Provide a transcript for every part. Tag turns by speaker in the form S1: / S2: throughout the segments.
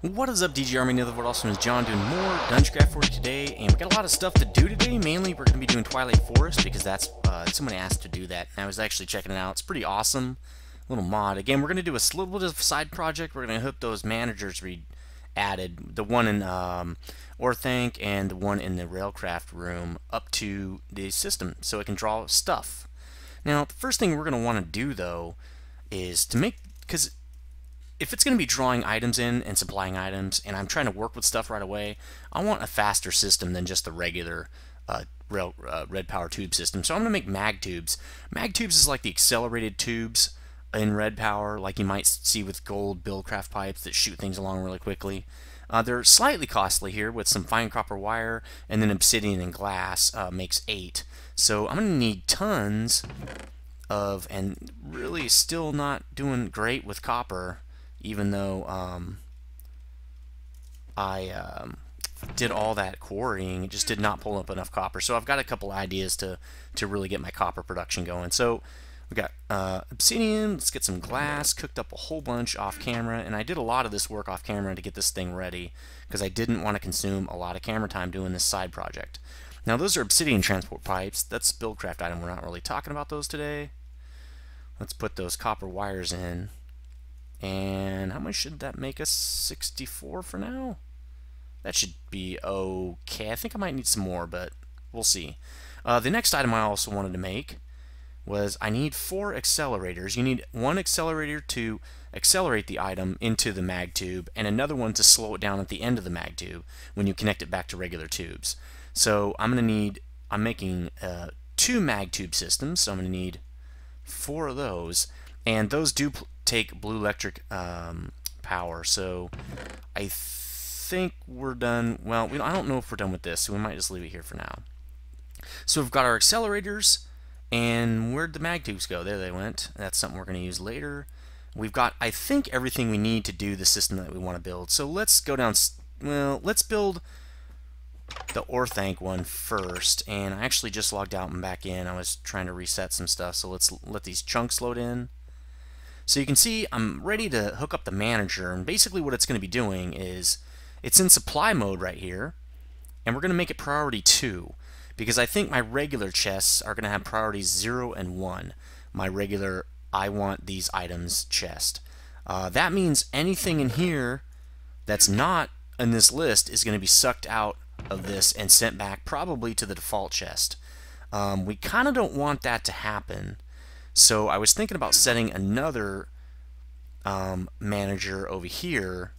S1: What is up, DG Army Nethervvoid? Also known as John, doing more DungeCraft for you today, and we got a lot of stuff to do today. Mainly, we're going to be doing Twilight Forest because that's someone asked to do that. And I was actually checking it out. It's pretty awesome, little mod. Again, we're going to do a little bit of a side project. We're going to hook those managers we added, the one in Orthanc and the one in the Railcraft room, up to the system so it can draw stuff. Now, the first thing we're going to want to do though is to make, because if it's going to be drawing items in and supplying items, and I'm trying to work with stuff right away, I want a faster system than just the regular Redpower tube system. So I'm going to make mag tubes. Mag tubes is like the accelerated tubes in Redpower, like you might see with gold buildcraft pipes that shoot things along really quickly. They're slightly costly here with some fine copper wire, and then obsidian and glass makes 8. So I'm going to need tons of, and really still not doing great with copper, even though I did all that quarrying. It just did not pull up enough copper. So I've got a couple ideas to really get my copper production going. So we got obsidian, let's get some glass, cooked up a whole bunch off camera, and I did a lot of this work off camera to get this thing ready because I didn't want to consume a lot of camera time doing this side project. Now those are obsidian transport pipes. That's buildcraft item. We're not really talking about those today. Let's put those copper wires in. And how much should that make us? 64 for now? That should be okay. I think I might need some more, but we'll see. The next item I also wanted to make was I need 4 accelerators. You need one accelerator to accelerate the item into the mag tube, and another one to slow it down at the end of the mag tube when you connect it back to regular tubes. So I'm making 2 mag tube systems, so I'm going to need 4 of those, and those do take blue electric power. So I think we're done. Well, I don't know if we're done with this, so we might just leave it here for now. So we've got our accelerators, and where'd the mag tubes go? There they went. That's something we're going to use later. We've got, I think, everything we need to do the system that we want to build. So let's go down. Well, let's build the Orthanc one first, and I actually just logged out and back in. I was trying to reset some stuff, so let's let these chunks load in. So you can see I'm ready to hook up the manager, and basically what it's going to be doing is it's in supply mode right here, and we're going to make it priority 2 because I think my regular chests are going to have priorities 0 and 1. My regular I want these items chest. That means anything in here that's not in this list is going to be sucked out of this and sent back probably to the default chest. We kind of don't want that to happen. So I was thinking about setting another manager over here.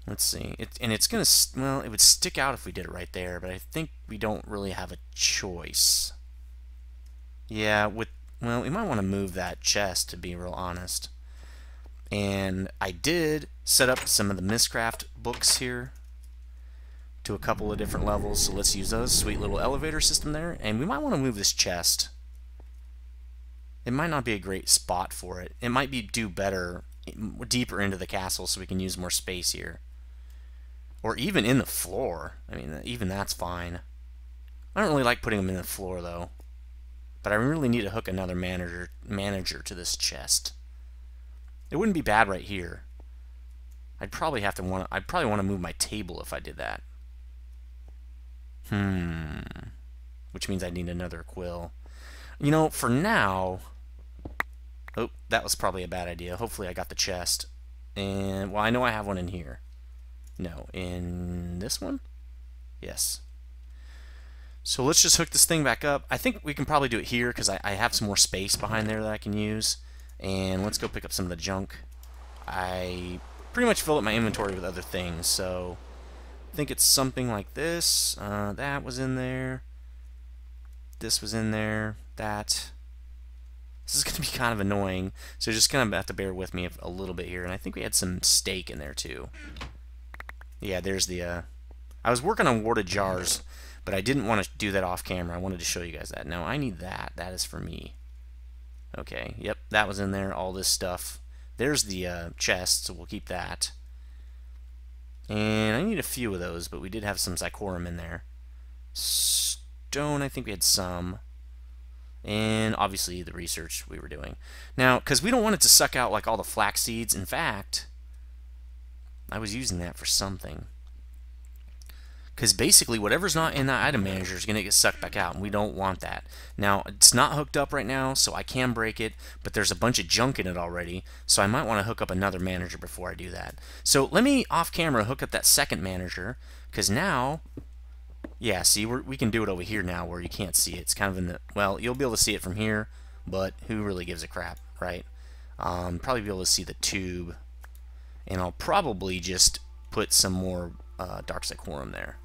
S1: Let's see. It's going to, well, it would stick out if we did it right there, but I think we don't really have a choice. Yeah, well, we might want to move that chest, to be real honest. And I did set up some of the Mistcraft books here to a couple of different levels, so let's use those. Sweet little elevator system there. And we might want to move this chest. It might not be a great spot for it. It might do better deeper into the castle so we can use more space here. Or even in the floor. I mean, even that's fine. I don't really like putting them in the floor though. But I really need to hook another manager to this chest. It wouldn't be bad right here. I'd probably want to move my table if I did that. Which means I need another quill. You know, for now, oh, that was probably a bad idea. Hopefully I got the chest. And, well, I know I have one in here. No, in this one? Yes. So let's just hook this thing back up. I think we can probably do it here because I have some more space behind there that I can use. And let's go pick up some of the junk. I pretty much filled up my inventory with other things, so I think it's something like this. That was in there. This was in there. That. This is going to be kind of annoying, so you're just going to have to bear with me a little bit here. And I think we had some steak in there too. Yeah, there's the. I was working on warded jars, but I didn't want to do that off camera. I wanted to show you guys that. No, I need that. That is for me. Okay, yep, that was in there. All this stuff. There's the chest, so we'll keep that. And I need a few of those, but we did have some Zycorum in there. Stone, I think we had some. And obviously the research we were doing. Now, because we don't want it to suck out like all the flax seeds. In fact, I was using that for something. Because basically whatever's not in that item manager is going to get sucked back out, and we don't want that. Now, it's not hooked up right now, so I can break it, but there's a bunch of junk in it already, so I might want to hook up another manager before I do that. So let me, off camera, hook up that second manager, because now, yeah, see, we can do it over here now where you can't see it. It's kind of in the, well, you'll be able to see it from here, but who really gives a crap, right? Probably be able to see the tube, and I'll probably just put some more dark quorum there.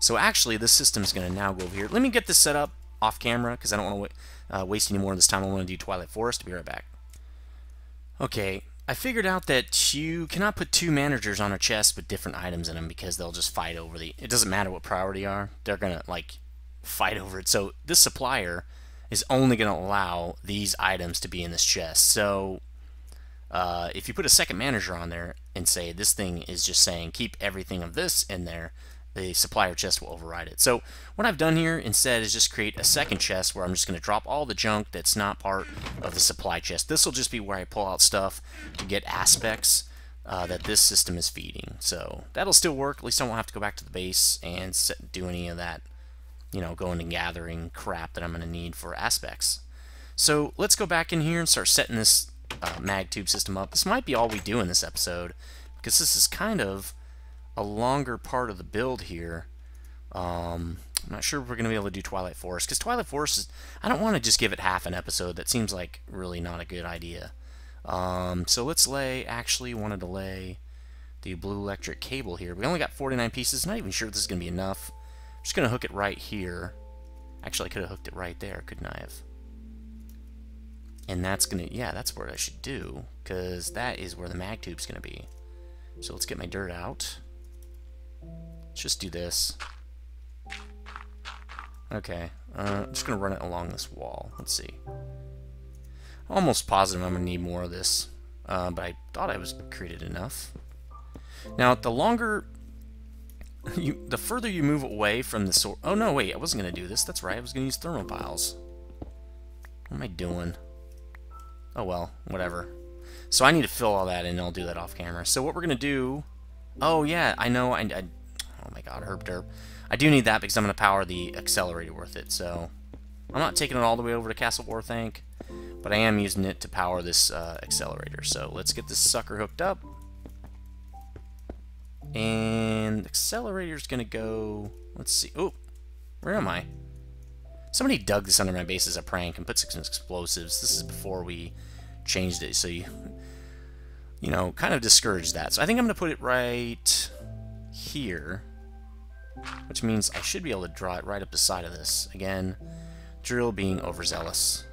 S1: So actually, this system's going to now go over here. Let me get this set up off camera because I don't want to waste any more of this time. I want to do Twilight Forest. I'll be right back. Okay, I figured out that you cannot put two managers on a chest with different items in them because they'll just fight over the... It doesn't matter what priority are. They're going to, like, fight over it. So this supplier is only going to allow these items to be in this chest. So if you put a second manager on there and say this thing is just saying keep everything of this in there, the supplier chest will override it. So what I've done here instead is just create a second chest where I'm just going to drop all the junk that's not part of the supply chest. This will just be where I pull out stuff to get aspects that this system is feeding. So that'll still work. At least I won't have to go back to the base and do any of that, you know, going and gathering crap that I'm going to need for aspects. So let's go back in here and start setting this mag tube system up. This might be all we do in this episode because this is kind of a longer part of the build here. I'm not sure if we're going to be able to do Twilight Forest because Twilight Forest is, I don't want to just give it half an episode. That seems like really not a good idea. So let's actually wanted to lay the blue electric cable here. We only got 49 pieces. Not even sure if this is going to be enough. I'm just going to hook it right here. Actually, I could have hooked it right there, couldn't I have? And that's going to, yeah, that's what I should do because that is where the mag tube's going to be. So let's get my dirt out. Let's just do this. Okay, I'm just going to run it along this wall. Let's see. I'm almost positive I'm going to need more of this, but I thought I was created enough. Now, the longer, the further you move away from the source... Oh, no, wait, I wasn't going to do this. That's right, I was going to use thermal piles. What am I doing? Oh, well, whatever. So I need to fill all that in, and I'll do that off camera. So what we're going to do... Oh, yeah, I know. Oh, my God, herp derp. I do need that because I'm going to power the accelerator with it. So I'm not taking it all the way over to Castle Warthank, but I am using it to power this accelerator. So let's get this sucker hooked up. And the accelerator's going to go... Let's see. Oh, where am I? Somebody dug this under my base as a prank and put some explosives. This is before we changed it, so you know, kind of discouraged that. So I think I'm going to put it right here, which means I should be able to draw it right up the side of this. Again, drill being overzealous.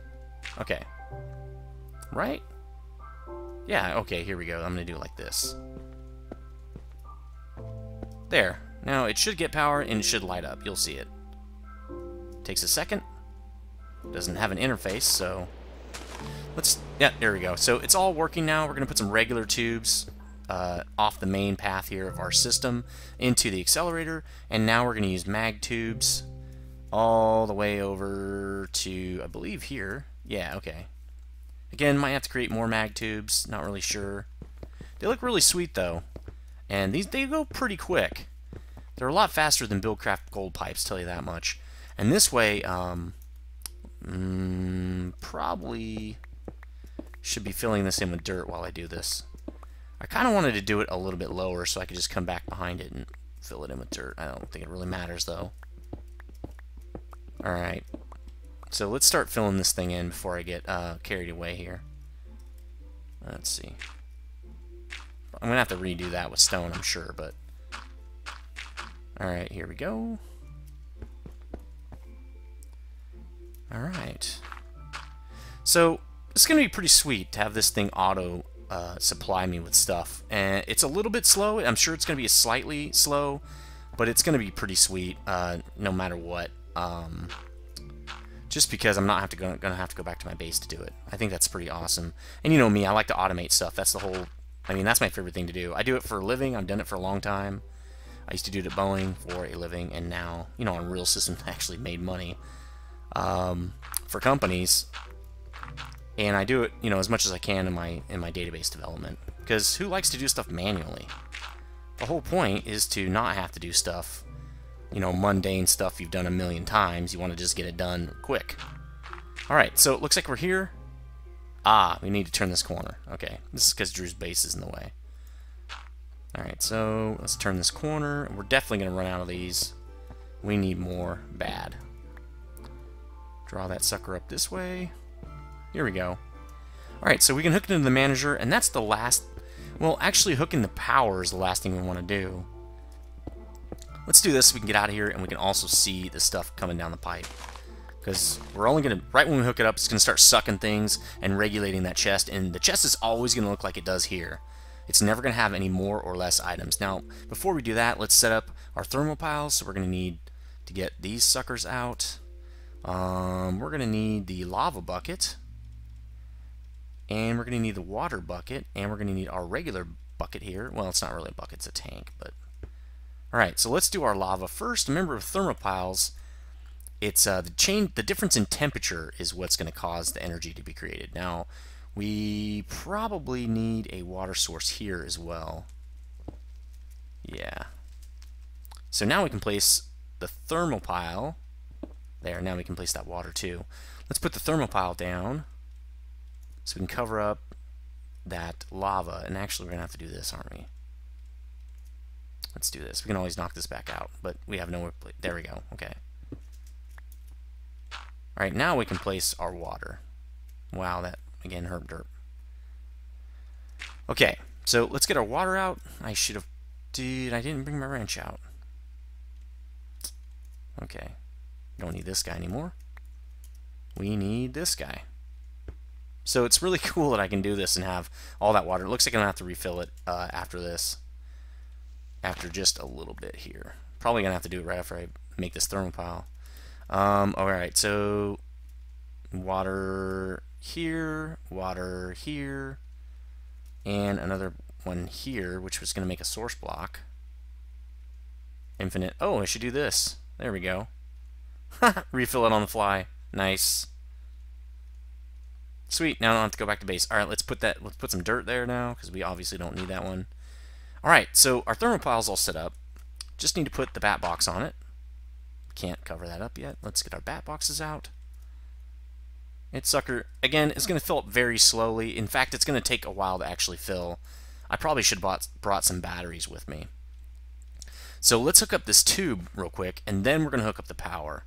S1: Okay. Right? Yeah, okay, here we go. I'm going to do it like this. There. Now, it should get power, and it should light up. You'll see it. Takes a second. Doesn't have an interface, so... Let's... Yeah, there we go. So it's all working now. We're going to put some regular tubes off the main path here of our system into the accelerator, and now we're going to use mag tubes all the way over to, I believe, here. Yeah, okay. Again, might have to create more mag tubes. Not really sure. They look really sweet, though. And they go pretty quick. They're a lot faster than DungeCraft gold pipes, tell you that much. And this way, probably should be filling this in with dirt while I do this. I kind of wanted to do it a little bit lower so I could just come back behind it and fill it in with dirt. I don't think it really matters, though. Alright. So let's start filling this thing in before I get carried away here. Let's see. I'm going to have to redo that with stone, I'm sure, but... Alright, here we go. Alright. So, it's going to be pretty sweet to have this thing auto supply me with stuff. And it's a little bit slow. I'm sure it's going to be slightly slow, but it's going to be pretty sweet no matter what. Just because I'm not going to have to go back to my base to do it. I think that's pretty awesome. And you know me, I like to automate stuff. That's the whole... I mean, that's my favorite thing to do. I do it for a living. I've done it for a long time. I used to do it at Boeing for a living, and now, you know, on real systems, I actually made money for companies. And I do it, you know, as much as I can in my database development. Because who likes to do stuff manually? The whole point is to not have to do stuff, you know, mundane stuff you've done a million times. You want to just get it done quick. Alright, so it looks like we're here. Ah, we need to turn this corner. Okay, this is because Drew's base is in the way. Alright, so let's turn this corner. We're definitely going to run out of these. We need more. Bad. Draw that sucker up this way. Here we go. Alright, so we can hook it into the manager, and that's the last... Well, actually hooking the power is the last thing we want to do. Let's do this so we can get out of here, and we can also see the stuff coming down the pipe. Because we're only going to... Right when we hook it up, it's going to start sucking things and regulating that chest, and the chest is always going to look like it does here. It's never going to have any more or less items. Now, before we do that, let's set up our thermal piles. So we're going to need to get these suckers out. We're going to need the lava bucket. And we're going to need the water bucket. And we're going to need our regular bucket here. Well, it's not really a bucket, it's a tank. But alright, so let's do our lava first. Remember, with thermal piles, it's the difference in temperature is what's going to cause the energy to be created. Now, we probably need a water source here as well. Yeah. So now we can place the thermal pile there. Now we can place that water too. Let's put the thermal pile down so we can cover up that lava. And actually, we're going to have to do this, aren't we? Let's do this. We can always knock this back out, but we have nowhere. There we go. Okay. All right, now we can place our water. Wow, that again herb derp. Okay, so let's get our water out. I should have. Dude, I didn't bring my wrench out. Okay, don't need this guy anymore. We need this guy. So it's really cool that I can do this and have all that water. It looks like I'm gonna have to refill it after this. After just a little bit here. Probably gonna have to do it right after I make this thermal pile. Alright, so water here, and another one here, which was going to make a source block. Infinite. Oh, I should do this. There we go. Refill it on the fly. Nice. Sweet. Now I don't have to go back to base. All right, let's put some dirt there now because we obviously don't need that one. All right, so our thermal pile's all set up. Just need to put the bat box on it. Can't cover that up yet. Let's get our bat boxes out. It's sucker, again, it's going to fill up very slowly. In fact, it's going to take a while to actually fill. I probably should have brought some batteries with me. So let's hook up this tube real quick, and then we're going to hook up the power.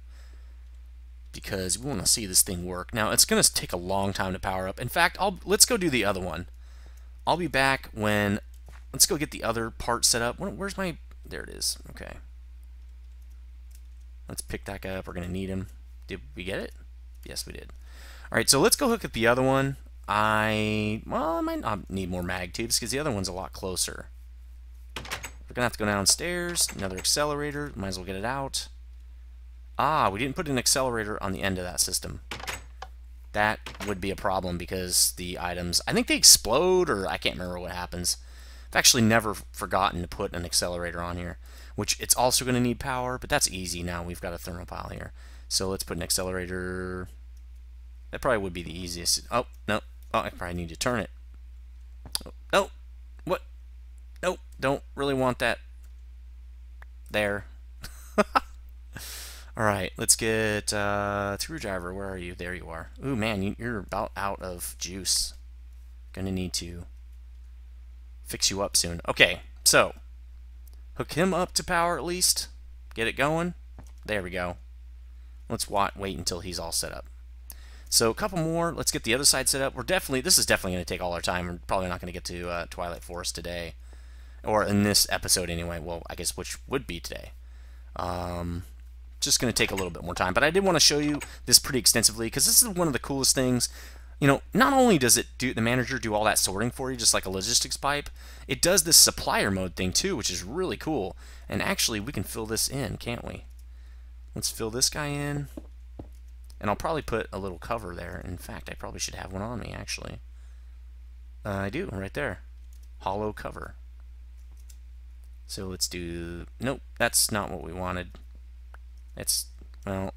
S1: Because we want to see this thing work. Now, it's going to take a long time to power up. In fact, let's go do the other one. I'll be back when... Let's go get the other part set up. Where's my... There it is. Okay. Let's pick that guy up. We're going to need him. Did we get it? Yes, we did. All right, so let's go hook up the other one. I might not need more mag tubes because the other one's a lot closer. We're going to have to go downstairs. Another accelerator. Might as well get it out. Ah, we didn't put an accelerator on the end of that system. That would be a problem because the items, I think they explode, or I can't remember what happens. I've actually never forgotten to put an accelerator on here, which it's also going to need power, but that's easy now. We've got a thermal pile here. So let's put an accelerator. That probably would be the easiest. Oh, no. Oh, I probably need to turn it. Oh, no. What? No, don't really want that. There. Alright, let's get screwdriver. Where are you? There you are. Ooh, man, you're about out of juice. Gonna need to fix you up soon. Okay, so hook him up to power at least. Get it going. There we go. Let's wait until he's all set up. So a couple more. Let's get the other side set up. This is definitely going to take all our time. We're probably not going to get to Twilight Forest today. Or in this episode anyway. Well, I guess which would be today. Just going to take a little bit more time. But I did want to show you this pretty extensively because this is one of the coolest things. You know, not only does the manager do all that sorting for you, just like a logistics pipe, it does this supplier mode thing too, which is really cool. And actually, we can fill this in, can't we? Let's fill this guy in. And I'll probably put a little cover there. In fact, I probably should have one on me, actually. I do, right there. Hollow cover. So let's do... Nope, that's not what we wanted. It's, well...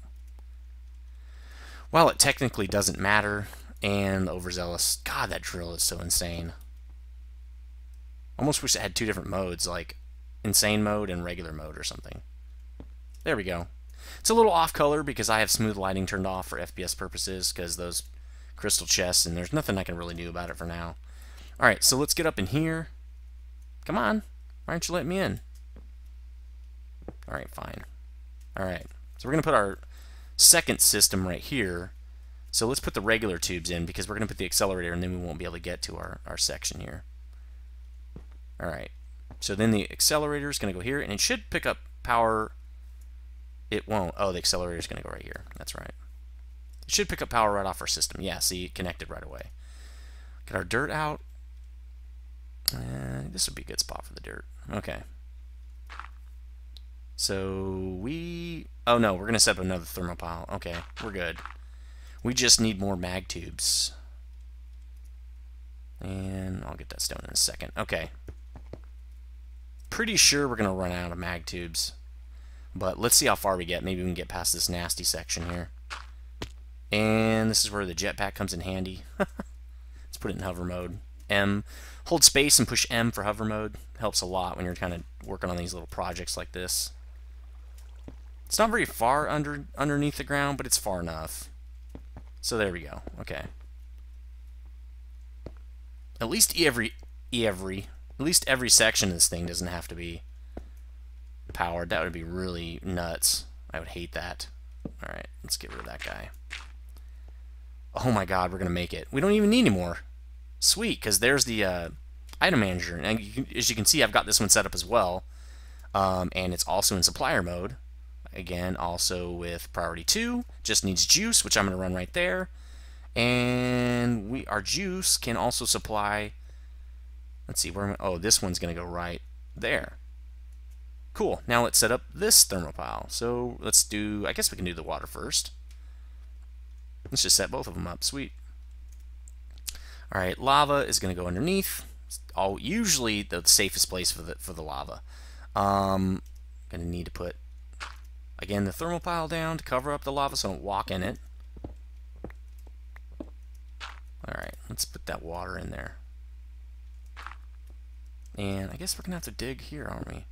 S1: While it technically doesn't matter, and overzealous... God, that drill is so insane. Almost wish it had two different modes, like insane mode and regular mode or something. There we go. It's a little off color because I have smooth lighting turned off for FPS purposes because those crystal chests, and there's nothing I can really do about it for now. Alright, so let's get up in here. Come on. Why aren't you letting me in? Alright, fine. Alright, so we're going to put our second system right here. So let's put the regular tubes in because we're going to put the accelerator and then we won't be able to get to our section here. Alright, so then the accelerator is going to go here and it should pick up power. It won't. Oh, the accelerator is going to go right here. That's right. It should pick up power right off our system. Yeah, see, it connected right away. Get our dirt out. This would be a good spot for the dirt. Okay. So we... Oh no, we're going to set up another thermopile. Okay, we're good. We just need more mag tubes. And I'll get that stone in a second. Okay. Pretty sure we're going to run out of mag tubes. But let's see how far we get. Maybe we can get past this nasty section here. And this is where the jetpack comes in handy. Let's put it in hover mode. M. Hold space and push M for hover mode. Helps a lot when you're kind of working on these little projects like this. It's not very far underneath the ground, but it's far enough. So there we go. Okay. At least every section of this thing doesn't have to be powered. That would be really nuts. I would hate that. Alright, let's get rid of that guy. Oh my god, we're going to make it. We don't even need any more. Sweet, because there's the item manager. And as you can see, I've got this one set up as well. And it's also in supplier mode. Again, also with priority 2. Just needs juice, which I'm going to run right there. And our juice can also supply... Let's see, where am I? Oh, this one's going to go right there. Cool. Now let's set up this thermopile. So let's do... I guess we can do the water first. Let's just set both of them up. Sweet. Alright, lava is going to go underneath. Usually the safest place for the lava. Going to need to put... Again, the thermopile down to cover up the lava so I don't walk in it. Alright, let's put that water in there. And I guess we're going to have to dig here, aren't we?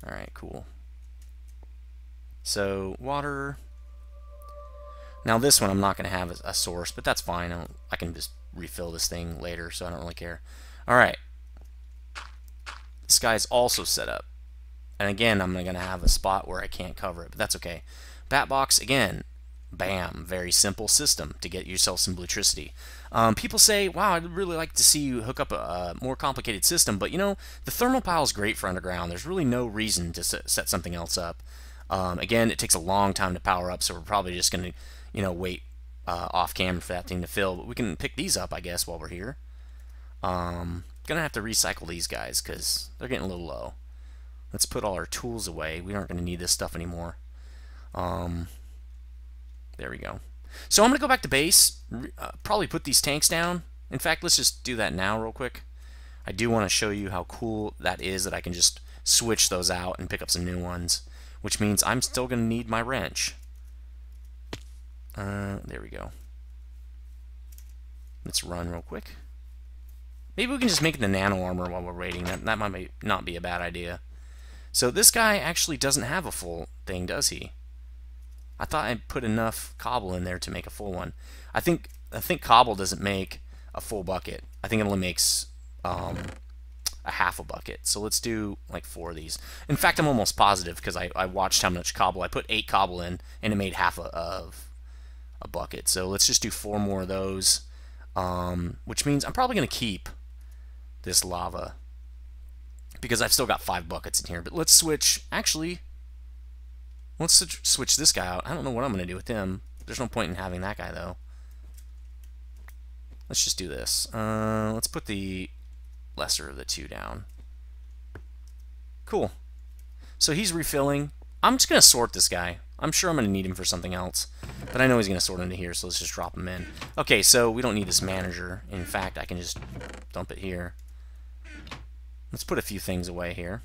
S1: Alright, cool. So, water. Now this one I'm not going to have a source, but that's fine. I can just refill this thing later, so I don't really care. Alright. This guy's also set up. And again, I'm going to have a spot where I can't cover it, but that's okay. Bat box, again, bam, very simple system to get yourself some bluetricity. People say, wow, I'd really like to see you hook up a more complicated system, but you know, the thermopile is great for underground. There's really no reason to set something else up. Again, it takes a long time to power up, so we're probably just going to, you know, wait off camera for that thing to fill, but we can pick these up, I guess, while we're here. Gonna have to recycle these guys because they're getting a little low. Let's put all our tools away. We aren't going to need this stuff anymore. There we go. So I'm going to go back to base, probably put these tanks down. In fact, let's just do that now real quick. I do want to show you how cool that is, that I can just switch those out and pick up some new ones, which means I'm still going to need my wrench. There we go. Let's run real quick. Maybe we can just make the nano armor while we're waiting. That might not be a bad idea. So this guy actually doesn't have a full thing, does he? I thought I put enough cobble in there to make a full one. I think cobble doesn't make a full bucket. I think it only makes a half a bucket. So let's do like 4 of these. In fact, I'm almost positive because I watched how much cobble. I put 8 cobble in and it made half of a bucket. So let's just do 4 more of those, which means I'm probably going to keep this lava because I've still got 5 buckets in here. But let's switch. Actually, let's switch this guy out. I don't know what I'm going to do with him. There's no point in having that guy, though. Let's just do this. Let's put the lesser of the 2 down. Cool. So he's refilling. I'm just going to sort this guy. I'm sure I'm going to need him for something else. But I know he's going to sort into here, so let's just drop him in. Okay, so we don't need this manager. In fact, I can just dump it here. Let's put a few things away here.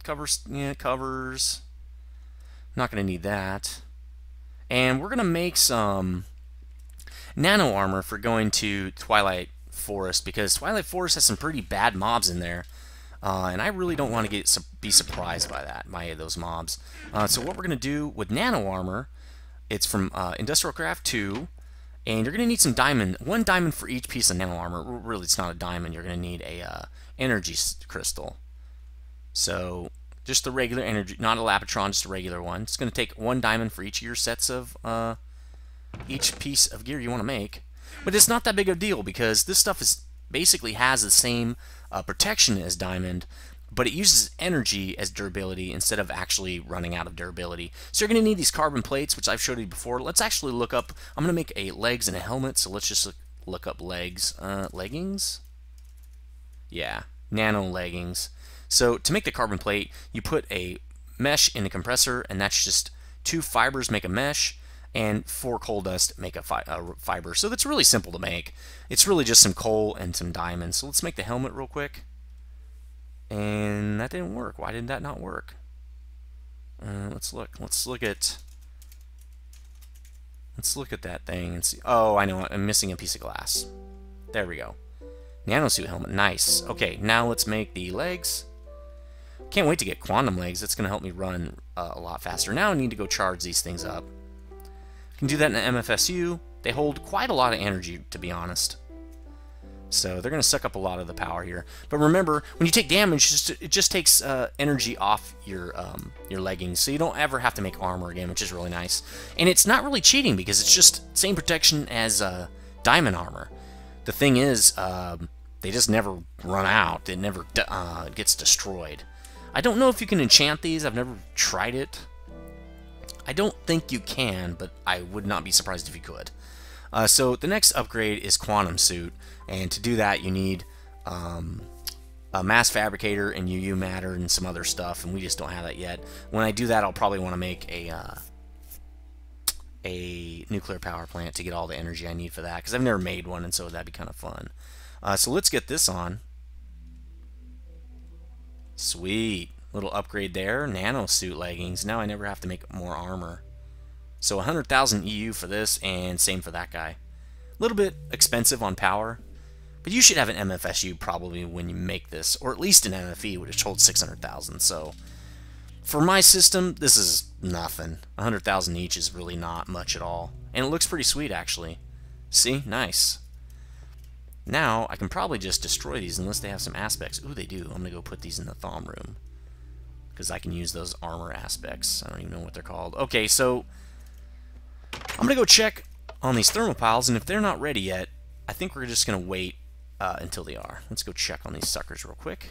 S1: Covers, yeah, covers. Not going to need that. And we're going to make some nano armor for going to Twilight Forest, because Twilight Forest has some pretty bad mobs in there. And I really don't want to be surprised by that, by those mobs. So what we're going to do with nano armor, it's from Industrial Craft 2, and you're going to need some diamond, 1 diamond for each piece of nano armor. Really, it's not a diamond. You're going to need a energy crystal. So just the regular energy, not a Lapatron, just a regular one. It's going to take 1 diamond for each of your sets of each piece of gear you want to make. But it's not that big of a deal, because this stuff basically has the same protection as diamond, but it uses energy as durability instead of actually running out of durability. So you're going to need these carbon plates, which I've showed you before. Let's actually look up, I'm going to make a legs and a helmet, so let's just look up legs. Leggings? Yeah, nano leggings. So to make the carbon plate, you put a mesh in a compressor, and that's just 2 fibers make a mesh, and 4 coal dust make a fiber. So that's really simple to make. It's really just some coal and some diamonds. So let's make the helmet real quick. And that didn't work. Why did that not work? Let's look. Let's look at that thing and see. Oh, I know. I'm missing a piece of glass. There we go. Nanosuit helmet. Nice. Okay, now let's make the legs. Can't wait to get quantum legs. That's going to help me run a lot faster. Now I need to go charge these things up. You can do that in an MFSU. They hold quite a lot of energy, to be honest. So they're going to suck up a lot of the power here. But remember, when you take damage, it just takes energy off your leggings, so you don't ever have to make armor again, which is really nice. And it's not really cheating, because it's just same protection as diamond armor. The thing is, they just never run out. It never gets destroyed. I don't know if you can enchant these. I've never tried it. I don't think you can, but I would not be surprised if you could. So the next upgrade is Quantum Suit, and to do that you need a mass fabricator and UU matter and some other stuff, and we just don't have that yet. When I do that, I'll probably want to make a nuclear power plant to get all the energy I need for that, because I've never made one, and so that'd be kind of fun. So let's get this on. Sweet. Little upgrade there. Nano suit leggings. Now I never have to make more armor. So 100,000 EU for this, and same for that guy. A little bit expensive on power, but you should have an MFSU probably when you make this, or at least an MFE, which holds 600,000. So for my system, this is nothing. 100,000 each is really not much at all, and it looks pretty sweet actually. See, nice. Now I can probably just destroy these unless they have some aspects. Ooh, they do. I'm gonna go put these in the Thaum room, because I can use those armor aspects. I don't even know what they're called. Okay, so I'm going to go check on these thermopiles, and if they're not ready yet, I think we're just going to wait until they are. Let's go check on these suckers real quick.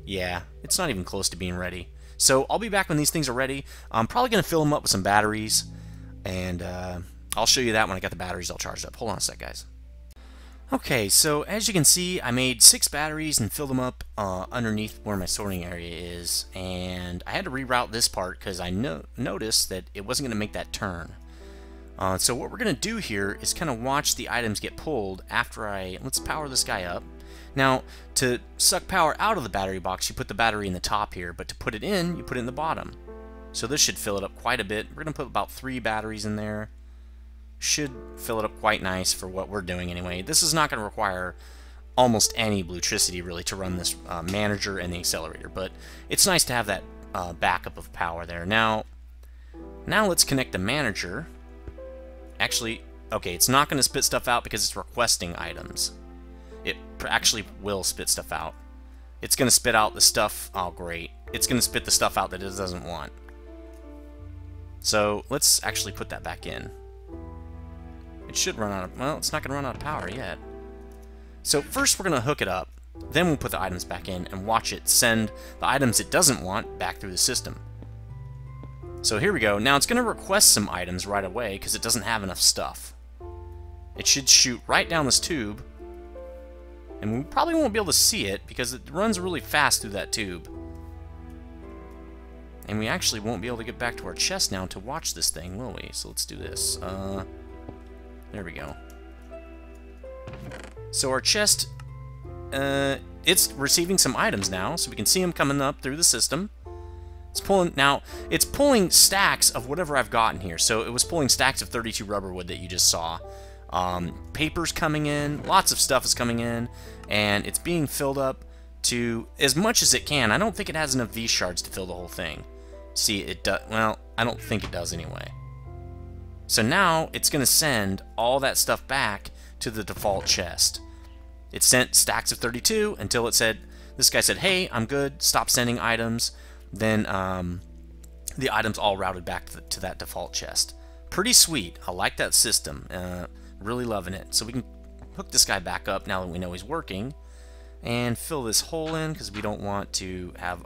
S1: Yeah, it's not even close to being ready. So I'll be back when these things are ready. I'm probably going to fill them up with some batteries, and I'll show you that when I got the batteries all charged up. Hold on a sec, guys. Okay, so as you can see, I made 6 batteries and filled them up underneath where my sorting area is, and I had to reroute this part because I noticed that it wasn't going to make that turn. So what we're going to do here is kind of watch the items get pulled after let's power this guy up. Now, to suck power out of the battery box, you put the battery in the top here, but to put it in, you put it in the bottom. So this should fill it up quite a bit. We're going to put about 3 batteries in there. Should fill it up quite nice for what we're doing anyway. This is not going to require almost any bluetricity really to run this manager and the accelerator, but it's nice to have that backup of power there. Now let's connect the manager. Actually, okay, it's not going to spit stuff out because it's requesting items. It actually will spit stuff out. It's going to spit out the stuff. Oh, great. It's going to spit the stuff out that it doesn't want. So let's actually put that back in. It should run out of, well, it's not going to run out of power yet. So first we're going to hook it up, then we'll put the items back in and watch it send the items it doesn't want back through the system. So here we go. Now it's going to request some items right away because it doesn't have enough stuff. It should shoot right down this tube, and we probably won't be able to see it because it runs really fast through that tube. And we actually won't be able to get back to our chest now to watch this thing, will we? So let's do this. There we go. So our chest, it's receiving some items now, so we can see them coming up through the system. It's pulling, now, it's pulling stacks of whatever I've gotten here. So it was pulling stacks of 32 rubber wood that you just saw. Paper's coming in, lots of stuff is coming in, and it's being filled up to as much as it can. I don't think it has enough V shards to fill the whole thing. See, it does. Well, I don't think it does anyway. So now it's going to send all that stuff back to the default chest. It sent stacks of 32 until it said, this guy said, hey, I'm good, stop sending items. Then the items all routed back to that default chest. Pretty sweet. I like that system. Really loving it. So we can hook this guy back up now that we know he's working. And fill this hole in because we don't want to have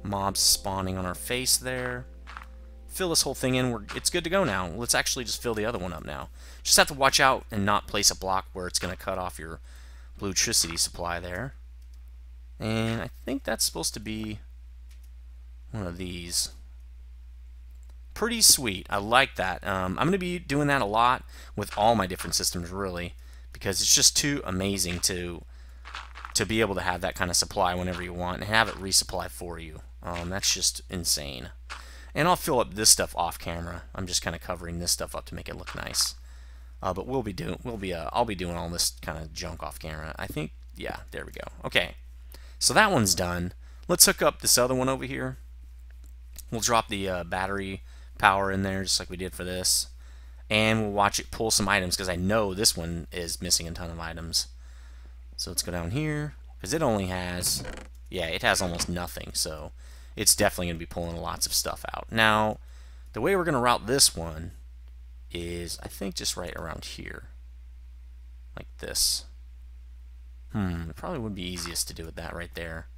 S1: mobs spawning on our face there. Fill this whole thing in. It's good to go now. Let's actually just fill the other one up now. Just have to watch out and not place a block where it's going to cut off your bluetricity supply there. And I think that's supposed to be one of these. Pretty sweet. I like that. I'm going to be doing that a lot with all my different systems, really, because it's just too amazing to be able to have that kind of supply whenever you want and have it resupply for you. That's just insane. And I'll fill up this stuff off camera. I'm just kind of covering this stuff up to make it look nice. But I'll be doing all this kind of junk off camera. I think, yeah, there we go. Okay, so that one's done. Let's hook up this other one over here. We'll drop the battery power in there just like we did for this, and we'll watch it pull some items because I know this one is missing a ton of items. So let's go down here, because it only has, yeah, it has almost nothing, so it's definitely going to be pulling lots of stuff out. Now, the way we're going to route this one is, I think, just right around here, like this. It probably would be easiest to do it that right there.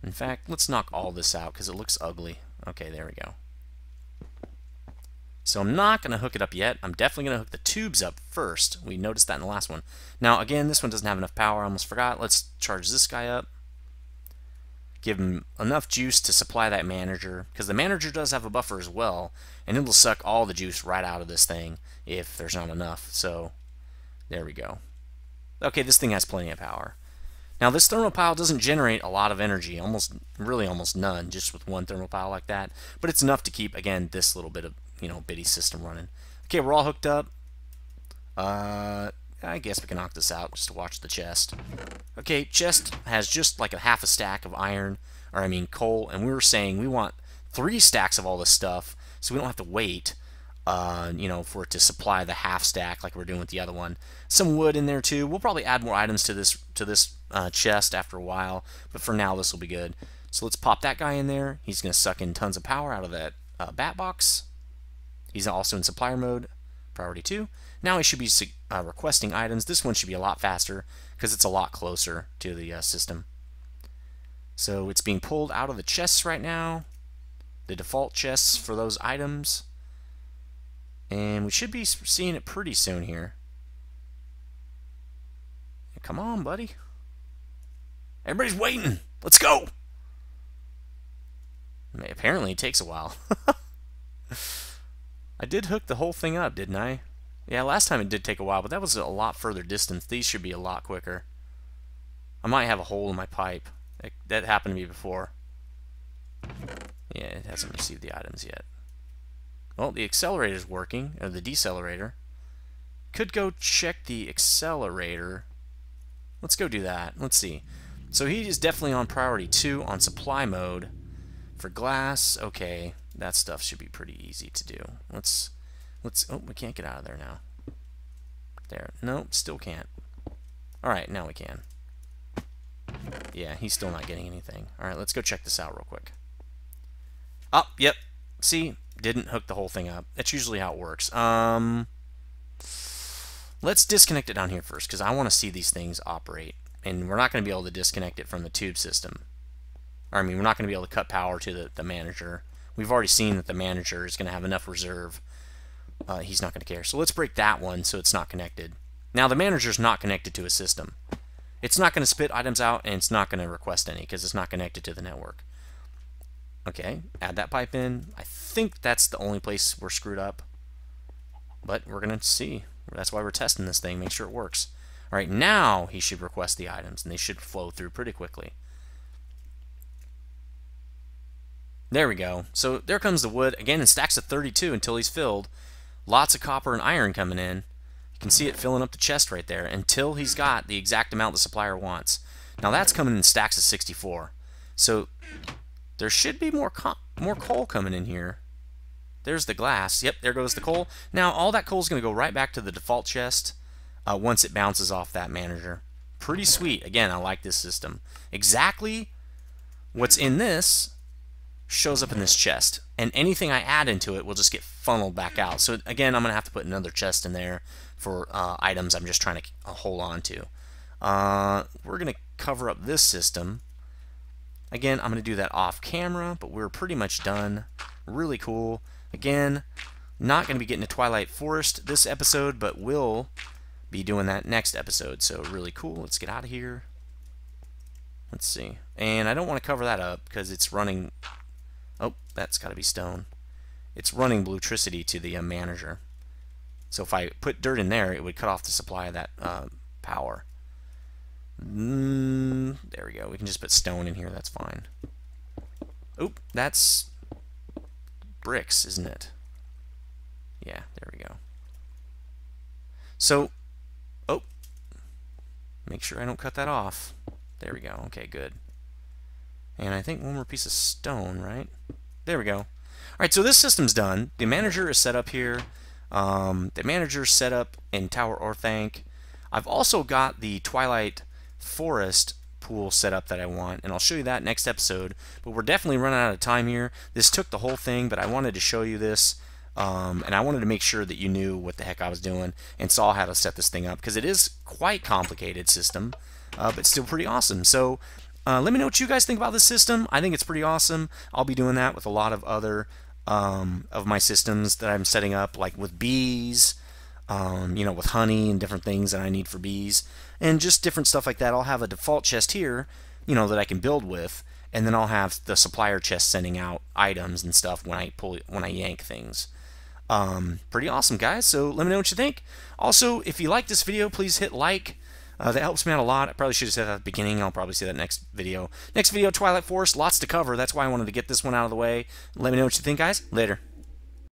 S1: In fact, let's knock all this out, because it looks ugly. Okay, there we go. So I'm not going to hook it up yet. I'm definitely going to hook the tubes up first. We noticed that in the last one. Now, again, this one doesn't have enough power. I almost forgot. Let's charge this guy up. Give him enough juice to supply that manager, because the manager does have a buffer as well, and it'll suck all the juice right out of this thing if there's not enough. So, there we go. Okay, this thing has plenty of power. Now, this thermal pile doesn't generate a lot of energy, really almost none, just with one thermal pile like that. But it's enough to keep, again, this little bit of, bitty system running. Okay, we're all hooked up. I guess we can knock this out just to watch the chest. Okay, chest has just like a half a stack of iron, or I mean coal, and we were saying we want 3 stacks of all this stuff, so we don't have to wait, for it to supply the half stack like we're doing with the other one. Some wood in there too. We'll probably add more items to this chest after a while, but for now this will be good. So let's pop that guy in there. He's going to suck in tons of power out of that bat box. He's also in supplier mode, priority 2. Now he should be requesting items. This one should be a lot faster because it's a lot closer to the system. So it's being pulled out of the chests right now, the default chests for those items, and we should be seeing it pretty soon here. Come on, buddy. Everybody's waiting. Let's go. Apparently it takes a while. I did hook the whole thing up, didn't I? Yeah, last time it did take a while, but that was a lot further distance. These should be a lot quicker. I might have a hole in my pipe. That happened to me before. Yeah, it hasn't received the items yet. Well, the accelerator's working, or the decelerator. Could go check the accelerator. Let's go do that. Let's see. So he is definitely on priority 2 on supply mode. For glass, okay, that stuff should be pretty easy to do. Let's oh, we can't get out of there now. There. Nope, still can't. Alright, now we can. Yeah, he's still not getting anything. Alright, let's go check this out real quick. Oh, yep. See? Didn't hook the whole thing up. That's usually how it works. Let's disconnect it down here first, because I want to see these things operate. And we're not going to be able to disconnect it from the tube system. Or, I mean, we're not going to be able to cut power to the manager. We've already seen that the manager is going to have enough reserve. He's not going to care. So let's break that one so it's not connected. Now, the manager's not connected to a system. It's not going to spit items out, and it's not going to request any because it's not connected to the network. Okay, add that pipe in. I think that's the only place we're screwed up. But we're going to see. That's why we're testing this thing, make sure it works. Alright, now he should request the items, and they should flow through pretty quickly. There we go. So there comes the wood, again in stacks of 32 until he's filled. lots of copper and iron coming in. You can see it filling up the chest right there until he's got the exact amount the supplier wants. Now that's coming in stacks of 64. So there should be more coal coming in here. There's the glass. Yep, there goes the coal. Now all that coal is going to go right back to the default chest once it bounces off that manager. Pretty sweet. Again, I like this system. Exactly what's in this shows up in this chest, and anything I add into it will just get funneled back out. So again, I'm going to have to put another chest in there for items I'm just trying to hold on to. We're going to cover up this system. Again, I'm going to do that off camera, but we're pretty much done. Really cool. Again, not going to be getting to Twilight Forest this episode, but will be doing that next episode. So really cool. Let's get out of here. Let's see. And I don't want to cover that up because it's running... Oh, that's got to be stone. It's running bluetricity to the manager. So if I put dirt in there, it would cut off the supply of that power. There we go. We can just put stone in here. That's fine. Oop, that's bricks, isn't it? Yeah, there we go. So, oh, make sure I don't cut that off. There we go. Okay, good. And I think one more piece of stone, right? There we go. All right, so this system's done. The manager is set up here. The manager's set up in Tower Orthanc. I've also got the Twilight Forest pool set up that I want, and I'll show you that next episode. But we're definitely running out of time here. This took the whole thing, but I wanted to show you this, and I wanted to make sure that you knew what the heck I was doing and saw how to set this thing up, because it is quite complicated system, but still pretty awesome. So let me know what you guys think about this system. I think it's pretty awesome. I'll be doing that with a lot of other of my systems that I'm setting up, like with bees, you know, with honey and different things that I need for bees, and just different stuff like that. I'll have a default chest here, you know, that I can build with, and then I'll have the supplier chest sending out items and stuff when I yank things. Pretty awesome, guys. So let me know what you think. Also, if you like this video, please hit like. That helps me out a lot. I probably should have said that at the beginning. I'll probably say that next video. Next video, Twilight Forest. Lots to cover. That's why I wanted to get this one out of the way. Let me know what you think, guys. Later.